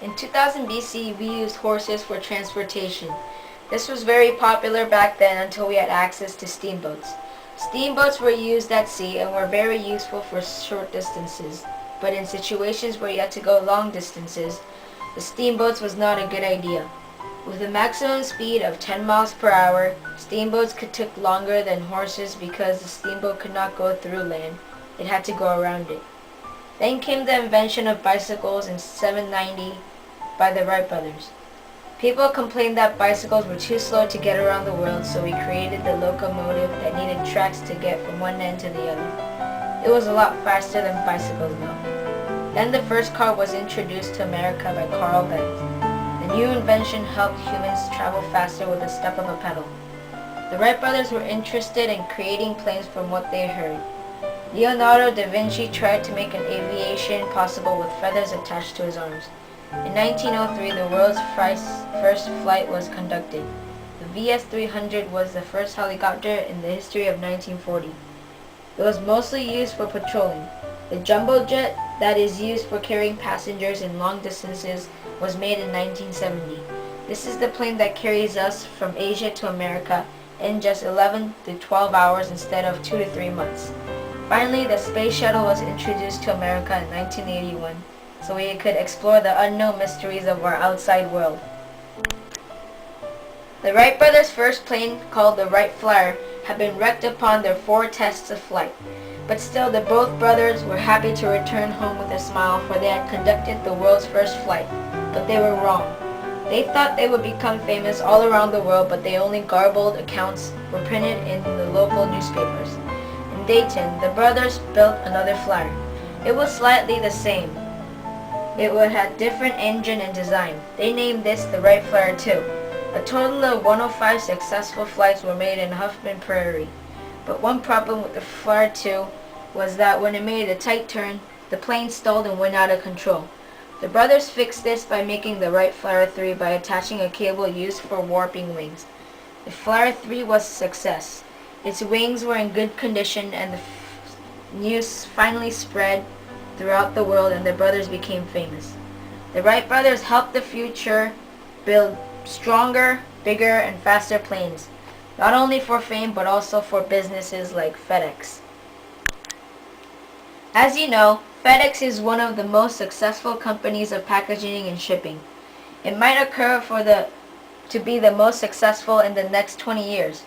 In 2000 BC, we used horses for transportation. This was very popular back then until we had access to steamboats. Steamboats were used at sea and were very useful for short distances, but in situations where you had to go long distances, the steamboats was not a good idea. With a maximum speed of 10 miles per hour, steamboats could take longer than horses because the steamboat could not go through land. It had to go around it. Then came the invention of bicycles in 790 by the Wright brothers. People complained that bicycles were too slow to get around the world, so we created the locomotive that needed tracks to get from one end to the other. It was a lot faster than bicycles now. Then the first car was introduced to America by Carl Benz. The new invention helped humans travel faster with the step of a pedal. The Wright brothers were interested in creating planes from what they heard. Leonardo da Vinci tried to make an aviation possible with feathers attached to his arms. In 1903, the world's first flight was conducted. The VS-300 was the first helicopter in the history of 1940. It was mostly used for patrolling. The jumbo jet that is used for carrying passengers in long distances was made in 1970. This is the plane that carries us from Asia to America in just 11 to 12 hours instead of 2 to 3 months. Finally, the space shuttle was introduced to America in 1981, so we could explore the unknown mysteries of our outside world. The Wright brothers' first plane, called the Wright Flyer, had been wrecked upon their 4 tests of flight. But still, the both brothers were happy to return home with a smile, for they had conducted the world's first flight. But they were wrong. They thought they would become famous all around the world, but they only garbled accounts were printed in the local newspapers. In Dayton, the brothers built another flyer. It was slightly the same. It would have different engine and design. They named this the Wright Flyer 2. A total of 105 successful flights were made in Huffman Prairie. But one problem with the Flyer 2 was that when it made a tight turn, the plane stalled and went out of control. The brothers fixed this by making the Wright Flyer 3 by attaching a cable used for warping wings. The Flyer 3 was a success. Its wings were in good condition, and the news finally spread throughout the world, and the brothers became famous. The Wright brothers helped the future build stronger, bigger, and faster planes, not only for fame but also for businesses like FedEx. As you know, FedEx is one of the most successful companies of packaging and shipping. It might occur to be the most successful in the next 20 years.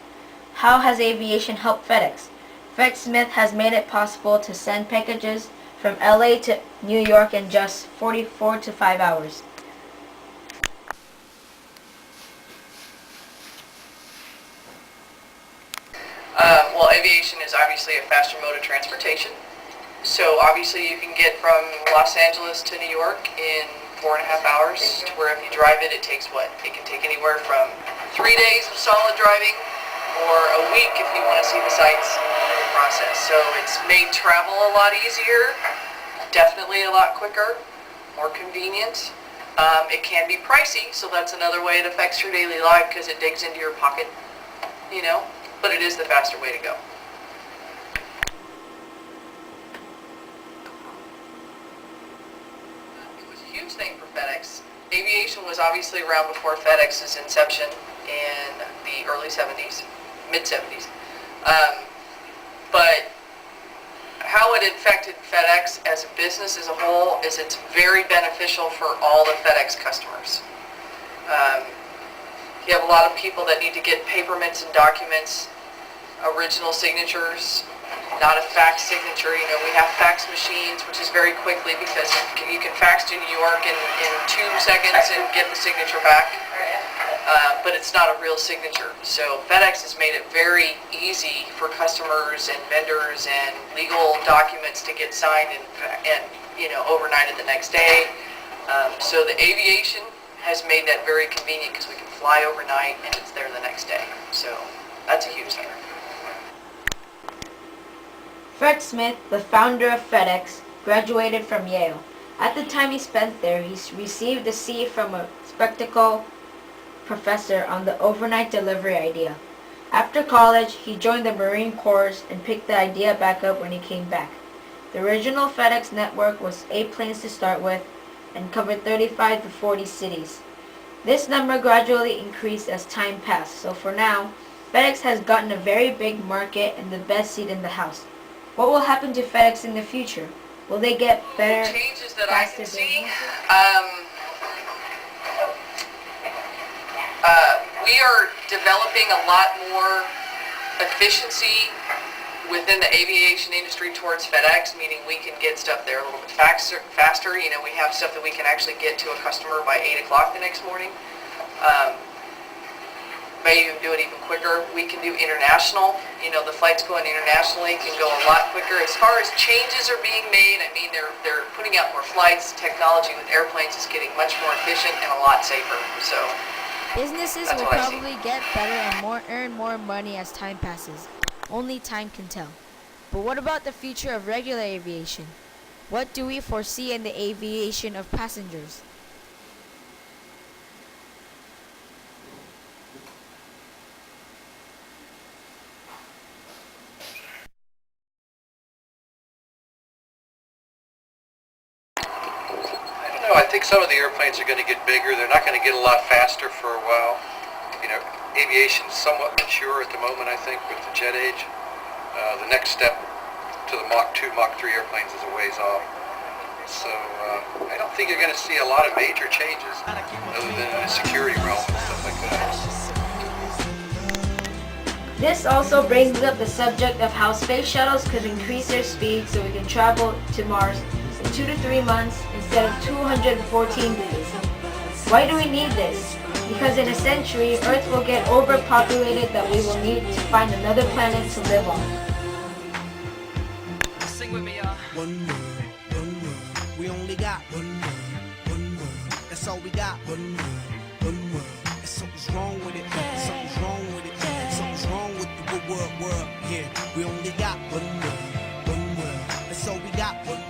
How has aviation helped FedEx? Fred Smith has made it possible to send packages from LA to New York in just 4 to 5 hours. Well, aviation is obviously a faster mode of transportation. So obviously you can get from Los Angeles to New York in 4.5 hours, to where if you drive it, it takes what? It can take anywhere from 3 days of solid driving or a week if you want to see the sights in the process. So it's made travel a lot easier, definitely a lot quicker, more convenient. It can be pricey, so that's another way it affects your daily life because it digs into your pocket, but it is the faster way to go. It was a huge thing for FedEx. Aviation was obviously around before FedEx's inception in the early 70s, mid-70s. But how it affected FedEx as a business as a whole is it's very beneficial for all the FedEx customers. You have a lot of people that need to get paperments and documents, original signatures, not a fax signature. We have fax machines, which is very quickly because you can fax to New York in 2 seconds and get the signature back. But it's not a real signature. So FedEx has made it very easy for customers and vendors and legal documents to get signed and overnighted the next day. So the aviation has made that very convenient because we can fly overnight and it's there the next day. So that's a huge thing. Fred Smith, the founder of FedEx, graduated from Yale. At the time he spent there, he received a C from a spectacle professor on the overnight delivery idea. After college, he joined the Marine Corps and picked the idea back up when he came back. The original FedEx network was 8 planes to start with. and covered 35 to 40 cities. This number gradually increased as time passed, so for now, FedEx has gotten a very big market and the best seat in the house. What will happen to FedEx in the future? Will they get better, changes that I can faster see? businesses? We are developing a lot more efficiency within the aviation industry towards FedEx, meaning we can get stuff there a little bit faster. You know, we have stuff that we can actually get to a customer by 8 o'clock the next morning. May even do it even quicker. We can do international. You know, the flights going internationally can go a lot quicker. As far as changes are being made, I mean, they're putting out more flights. Technology with airplanes is getting much more efficient and a lot safer. So Businesses that's will what I see. probably get better and earn more money as time passes. Only time can tell. But what about the future of regular aviation? What do we foresee in the aviation of passengers? I don't know. I think some of the airplanes are going to get bigger. They're not going to get a lot faster for a while. You know, aviation's somewhat mature at the moment, I think, with the jet age. The next step to the Mach 2, Mach 3 airplanes is a ways off. So I don't think you're going to see a lot of major changes other than in the security realm and stuff like that. This also brings up the subject of how space shuttles could increase their speed so we can travel to Mars in 2 to 3 months instead of 214 days. Why do we need this? Because in a century, Earth will get overpopulated that we will need to find another planet to live on. Sing with me, y'all. One world, we only got one world, that's all we got, one world, and something's wrong with it, something's wrong with it, something's wrong with the world, yeah, we only got one world, that's all we got, one